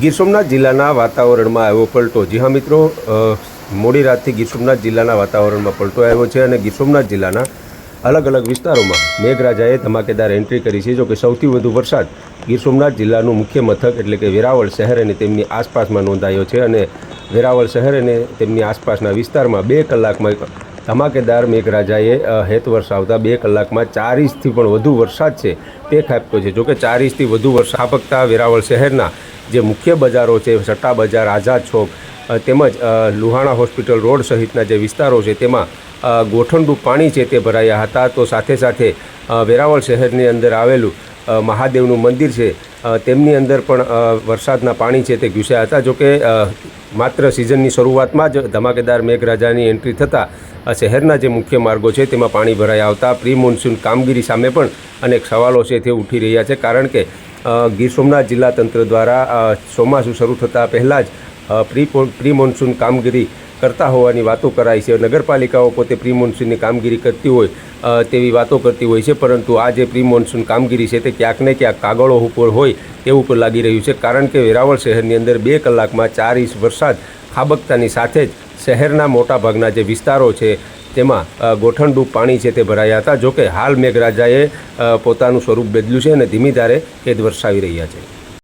ગીર સોમનાથ જિલ્લાના વાતાવરણમાં આવ્યો પલટો। જી હા મિત્રો, મોડી રાતથી ગીર સોમનાથ જિલ્લાના વાતાવરણમાં પલટો આવ્યો છે અને ગીર સોમનાથ જિલ્લાના અલગ અલગ વિસ્તારોમાં મેઘરાજાએ ધમાકેદાર એન્ટ્રી કરી છે। જો કે સૌથી વધુ વરસાદ ગીર સોમનાથ જિલ્લાનું મુખ્ય મથક એટલે કે વેરાવળ શહેર અને તેમની આસપાસમાં નોંધાયો છે અને વેરાવળ શહેર અને તેમની આસપાસના વિસ્તારમાં 2 કલાકમાં ધમાકેદાર મેઘરાજાએ હેત વરસાવતા 2 કલાકમાં 4 ઇંચથી પણ વધુ વરસાદ છે તે ખાબક્યો છે। જોકે 4 ઇંચથી વધુ વરસાદ ખાબકતા વેરાવળ શહેરના જે મુખ્ય બજારો છે, સટ્ટા બજાર, આઝાદ ચોક તેમજ લુહાણા હોસ્પિટલ રોડ સહિતના જે વિસ્તારો છે તેમાં ગોઠણરૂપ પાણી છે તે ભરાયા હતા। તો સાથે સાથે વેરાવળ શહેરની અંદર આવેલું મહાદેવનું મંદિર છે તેમની અંદર પણ વરસાદના પાણી છે તે ઘૂસ્યા હતા। જોકે માત્ર સિઝનની શરૂઆતમાં જ ધમાકેદાર મેઘરાજાની એન્ટ્રી થતાં શહેરના જે મુખ્ય માર્ગો છે તેમાં પાણી ભરાઈ આવતા પ્રી મોન્સૂન કામગીરી સામે પણ અનેક સવાલો છે તે ઉઠી રહ્યા છે, કારણ કે ગીર સોમનાથ જિલ્લા તંત્ર દ્વારા ચોમાસું શરૂ થતાં પહેલાં જ પ્રી મોન્સૂન કામગીરી કરતા હોવાની વાતો કરાઈ છે। નગરપાલિકાઓ પોતે પ્રી મોન્સૂનની કામગીરી કરતી હોય તેવી વાતો કરતી હોય છે, પરંતુ આ જે પ્રી મોન્સૂન કામગીરી છે તે ક્યાંક ને ક્યાંક કાગળો ઉપર હોય તેવું પણ લાગી રહ્યું છે, કારણ કે વેરાવળ શહેરની અંદર 2 કલાકમાં 4 ઇંચ વરસાદ ખાબકતાની સાથે જ શહેરના મોટાભાગના જે વિસ્તારો છે તેમાં ગોઠણરૂપ પાણી છે તે ભરાયા હતા। જોકે હાલ મેઘરાજાએ પોતાનું સ્વરૂપ બદલ્યું છે અને ધીમી ધારે હેત વરસાવી રહ્યા છે।